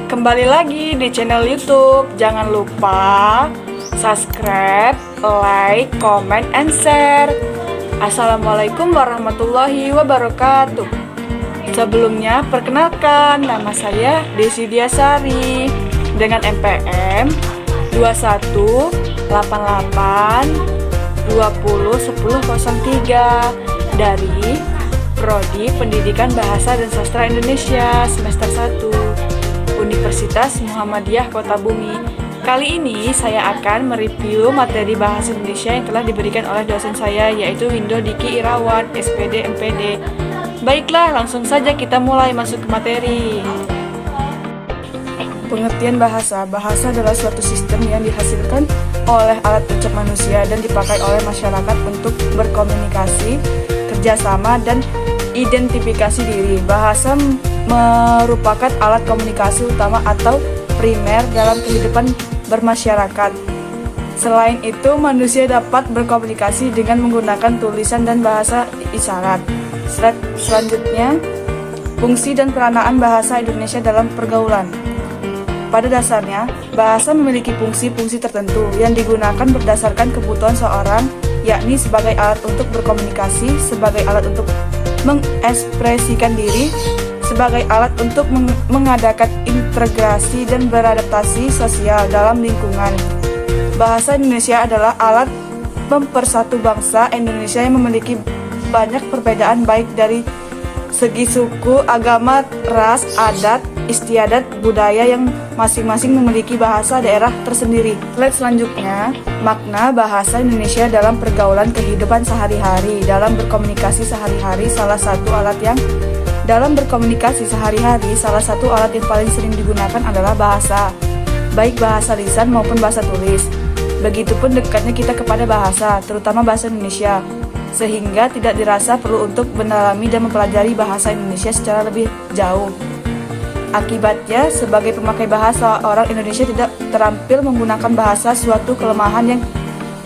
Kembali lagi di channel YouTube. Jangan lupa subscribe, like, comment, and share. Assalamualaikum warahmatullahi wabarakatuh. Sebelumnya, perkenalkan, nama saya Desi Diasari dengan NPM 2188201003 dari Prodi Pendidikan Bahasa dan Sastra Indonesia semester 1 Universitas Muhammadiyah Kota Bumi. Kali ini saya akan mereview materi bahasa Indonesia yang telah diberikan oleh dosen saya, yaitu Windo Diki Irawan, SPD MPD. Baiklah, langsung saja kita mulai masuk ke materi. Pengertian bahasa. Bahasa adalah suatu sistem yang dihasilkan oleh alat ucap manusia dan dipakai oleh masyarakat untuk berkomunikasi, kerjasama, dan identifikasi diri. Bahasa merupakan alat komunikasi utama atau primer dalam kehidupan bermasyarakat. Selain itu, manusia dapat berkomunikasi dengan menggunakan tulisan dan bahasa isyarat. Selanjutnya, fungsi dan peranaan bahasa Indonesia dalam pergaulan. Pada dasarnya, bahasa memiliki fungsi-fungsi tertentu yang digunakan berdasarkan kebutuhan seorang, yakni sebagai alat untuk berkomunikasi, sebagai alat untuk mengekspresikan diri, sebagai alat untuk mengadakan integrasi dan beradaptasi sosial dalam lingkungan. Bahasa Indonesia adalah alat mempersatu bangsa Indonesia yang memiliki banyak perbedaan baik dari segi suku, agama, ras, adat, istiadat, budaya yang masing-masing memiliki bahasa daerah tersendiri. Slide selanjutnya, makna bahasa Indonesia dalam pergaulan kehidupan sehari-hari. Dalam berkomunikasi sehari-hari, salah satu alat yang paling sering digunakan adalah bahasa, baik bahasa lisan maupun bahasa tulis. Begitupun dekatnya kita kepada bahasa, terutama bahasa Indonesia, sehingga tidak dirasa perlu untuk mendalami dan mempelajari bahasa Indonesia secara lebih jauh. Akibatnya, sebagai pemakai bahasa, orang Indonesia tidak terampil menggunakan bahasa, suatu kelemahan yang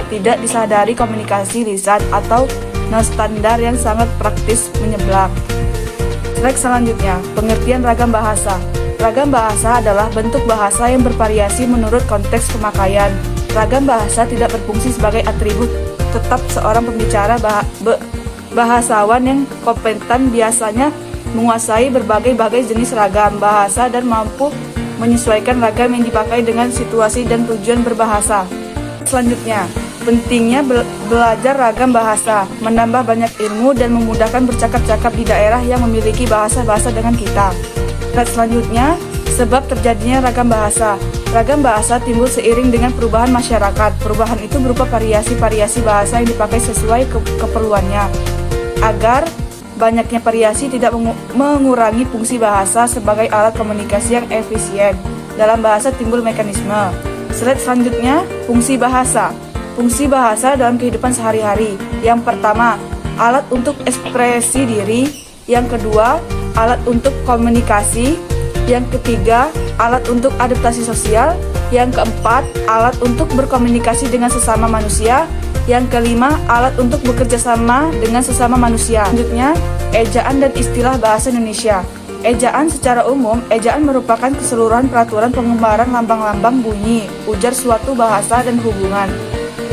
tidak disadari komunikasi lisan atau non-standar yang sangat praktis menyeblak. Slide selanjutnya, pengertian ragam bahasa. Ragam bahasa adalah bentuk bahasa yang bervariasi menurut konteks pemakaian. Ragam bahasa tidak berfungsi sebagai atribut tetap seorang pembicara. Bahasawan yang kompeten biasanya menguasai berbagai jenis ragam bahasa dan mampu menyesuaikan ragam yang dipakai dengan situasi dan tujuan berbahasa. Selanjutnya, pentingnya belajar ragam bahasa, menambah banyak ilmu dan memudahkan bercakap-cakap di daerah yang memiliki bahasa-bahasa dengan kita. Dan selanjutnya, sebab terjadinya ragam bahasa. Ragam bahasa timbul seiring dengan perubahan masyarakat. Perubahan itu berupa variasi-variasi bahasa yang dipakai sesuai keperluannya. Agar banyaknya variasi tidak mengurangi fungsi bahasa sebagai alat komunikasi yang efisien. Dalam bahasa timbul mekanisme. Slide selanjutnya, fungsi bahasa. Fungsi bahasa dalam kehidupan sehari-hari. Yang pertama, alat untuk ekspresi diri. Yang kedua, alat untuk komunikasi. Yang ketiga, alat untuk adaptasi sosial. Yang keempat, alat untuk berkomunikasi dengan sesama manusia. Yang kelima, alat untuk bekerja sama dengan sesama manusia. Selanjutnya, ejaan dan istilah bahasa Indonesia. Ejaan secara umum, ejaan merupakan keseluruhan peraturan pengembaraan lambang-lambang bunyi, ujar suatu bahasa dan hubungan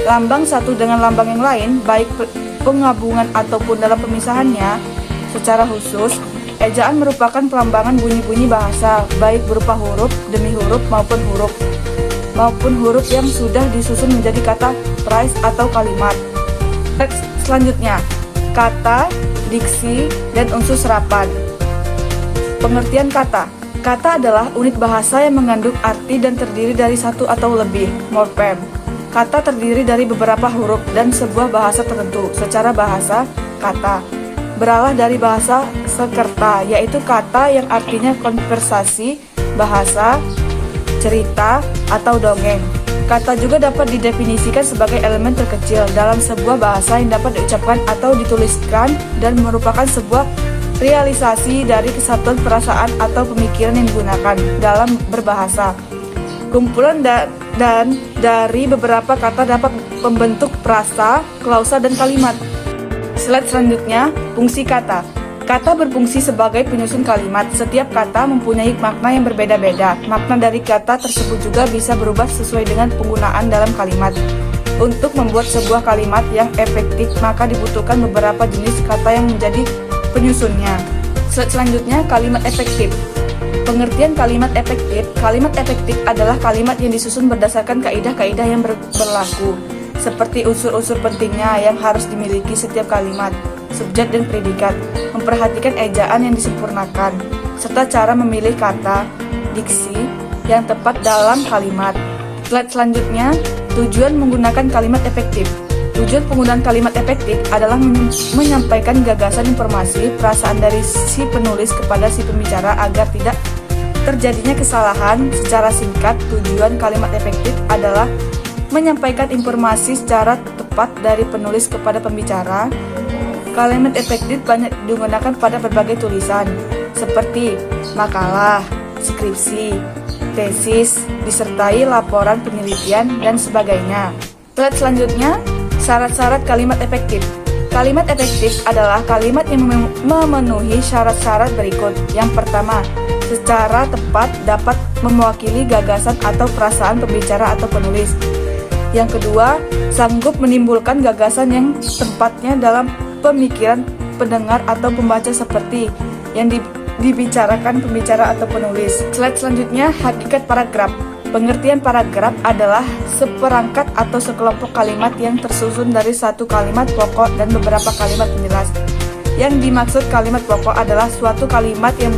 lambang satu dengan lambang yang lain, baik penggabungan ataupun dalam pemisahannya. Secara khusus, ejaan merupakan pelambangan bunyi-bunyi bahasa, baik berupa huruf demi huruf maupun huruf yang sudah disusun menjadi kata, frase, atau kalimat. Selanjutnya, kata, diksi, dan unsur serapan. Pengertian kata. Kata adalah unit bahasa yang mengandung arti dan terdiri dari satu atau lebih morfem. Kata terdiri dari beberapa huruf dan sebuah bahasa tertentu. Secara bahasa, kata berasal dari bahasa Sanskerta, yaitu kata yang artinya konversasi, bahasa, cerita, atau dongeng. Kata juga dapat didefinisikan sebagai elemen terkecil dalam sebuah bahasa yang dapat diucapkan atau dituliskan dan merupakan sebuah realisasi dari kesatuan perasaan atau pemikiran yang digunakan dalam berbahasa. Kumpulan dan dari beberapa kata dapat membentuk frasa, klausa, dan kalimat. Slide selanjutnya, fungsi kata. Kata berfungsi sebagai penyusun kalimat. Setiap kata mempunyai makna yang berbeda-beda. Makna dari kata tersebut juga bisa berubah sesuai dengan penggunaan dalam kalimat. Untuk membuat sebuah kalimat yang efektif, maka dibutuhkan beberapa jenis kata yang menjadi penyusunnya. Selanjutnya, kalimat efektif. Pengertian kalimat efektif. Kalimat efektif adalah kalimat yang disusun berdasarkan kaidah-kaidah yang berlaku, seperti unsur-unsur pentingnya yang harus dimiliki setiap kalimat, subjek dan predikat, memperhatikan ejaan yang disempurnakan, serta cara memilih kata, diksi yang tepat dalam kalimat. Slide selanjutnya, tujuan menggunakan kalimat efektif. Tujuan penggunaan kalimat efektif adalah menyampaikan gagasan, informasi, perasaan dari si penulis kepada si pembicara agar tidak terjadinya kesalahan. Secara singkat, tujuan kalimat efektif adalah menyampaikan informasi secara tepat dari penulis kepada pembicara. Kalimat efektif banyak digunakan pada berbagai tulisan, seperti makalah, skripsi, tesis, disertai laporan penelitian, dan sebagainya. Slide selanjutnya, syarat-syarat kalimat efektif. Kalimat efektif adalah kalimat yang memenuhi syarat-syarat berikut. Yang pertama, secara tepat dapat mewakili gagasan atau perasaan pembicara atau penulis. Yang kedua, sanggup menimbulkan gagasan yang tempatnya dalam pemikiran pendengar atau pembaca seperti yang dibicarakan pembicara atau penulis. Slide selanjutnya, hakikat paragraf. Pengertian paragraf adalah seperangkat atau sekelompok kalimat yang tersusun dari satu kalimat pokok dan beberapa kalimat penjelas. Yang dimaksud kalimat pokok adalah suatu kalimat yang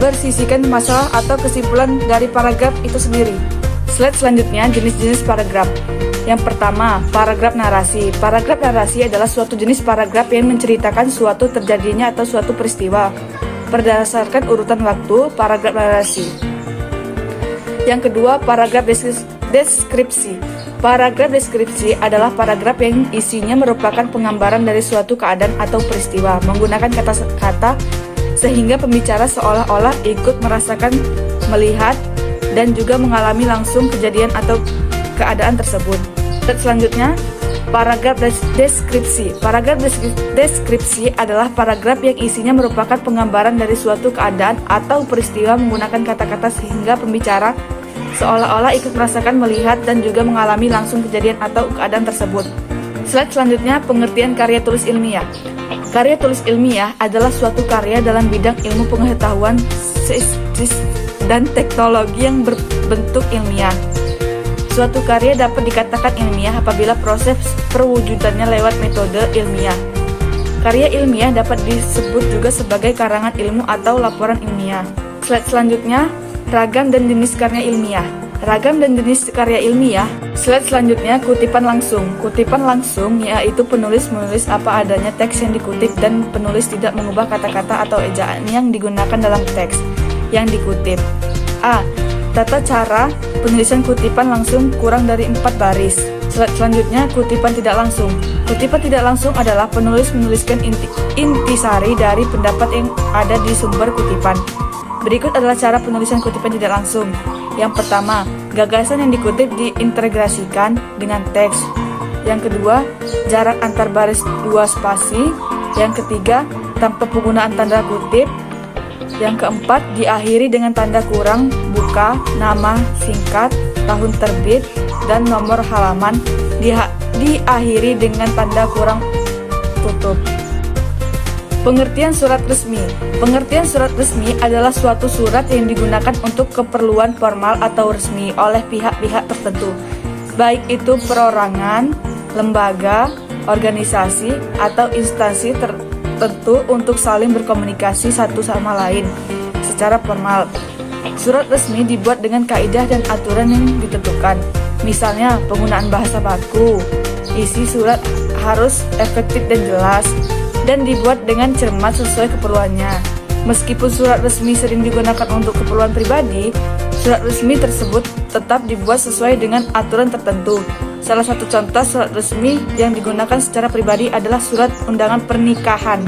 bersisikan masalah atau kesimpulan dari paragraf itu sendiri. Slide selanjutnya, jenis-jenis paragraf. Yang pertama, paragraf narasi. Paragraf narasi adalah suatu jenis paragraf yang menceritakan suatu terjadinya atau suatu peristiwa berdasarkan urutan waktu. Paragraf narasi. Yang kedua, paragraf deskripsi. Paragraf deskripsi adalah paragraf yang isinya merupakan penggambaran dari suatu keadaan atau peristiwa menggunakan kata-kata sehingga pembicara seolah-olah ikut merasakan, melihat, dan juga mengalami langsung kejadian atau keadaan tersebut. Selanjutnya, paragraf deskripsi. Paragraf deskripsi adalah paragraf yang isinya merupakan penggambaran dari suatu keadaan atau peristiwa menggunakan kata-kata sehingga pembicara seolah-olah ikut merasakan, melihat, dan juga mengalami langsung kejadian atau keadaan tersebut. Slide selanjutnya, pengertian karya tulis ilmiah. Karya tulis ilmiah adalah suatu karya dalam bidang ilmu pengetahuan dan teknologi yang berbentuk ilmiah. Suatu karya dapat dikatakan ilmiah apabila proses perwujudannya lewat metode ilmiah. Karya ilmiah dapat disebut juga sebagai karangan ilmu atau laporan ilmiah. Slide selanjutnya, ragam dan jenis karya ilmiah. Ragam dan jenis karya ilmiah. Slide selanjutnya, kutipan langsung. Kutipan langsung yaitu penulis menulis apa adanya teks yang dikutip dan penulis tidak mengubah kata-kata atau ejaan yang digunakan dalam teks yang dikutip. A. Tata cara penulisan kutipan langsung kurang dari 4 baris. Slide selanjutnya, kutipan tidak langsung. Kutipan tidak langsung adalah penulis menuliskan intisari dari pendapat yang ada di sumber kutipan. Berikut adalah cara penulisan kutipan tidak langsung. Yang pertama, gagasan yang dikutip diintegrasikan dengan teks. Yang kedua, jarak antar baris 2 spasi. Yang ketiga, tanpa penggunaan tanda kutip. Yang keempat, diakhiri dengan tanda kurang, buka, nama, singkat, tahun terbit, dan nomor halaman. Diakhiri dengan tanda kurang tutup. Pengertian surat resmi. Pengertian surat resmi adalah suatu surat yang digunakan untuk keperluan formal atau resmi oleh pihak-pihak tertentu, baik itu perorangan, lembaga, organisasi, atau instansi tertentu untuk saling berkomunikasi satu sama lain secara formal. Surat resmi dibuat dengan kaidah dan aturan yang ditentukan. Misalnya, penggunaan bahasa baku. Isi surat harus efektif dan jelas, dan dibuat dengan cermat sesuai keperluannya. Meskipun surat resmi sering digunakan untuk keperluan pribadi, surat resmi tersebut tetap dibuat sesuai dengan aturan tertentu. Salah satu contoh surat resmi yang digunakan secara pribadi adalah surat undangan pernikahan.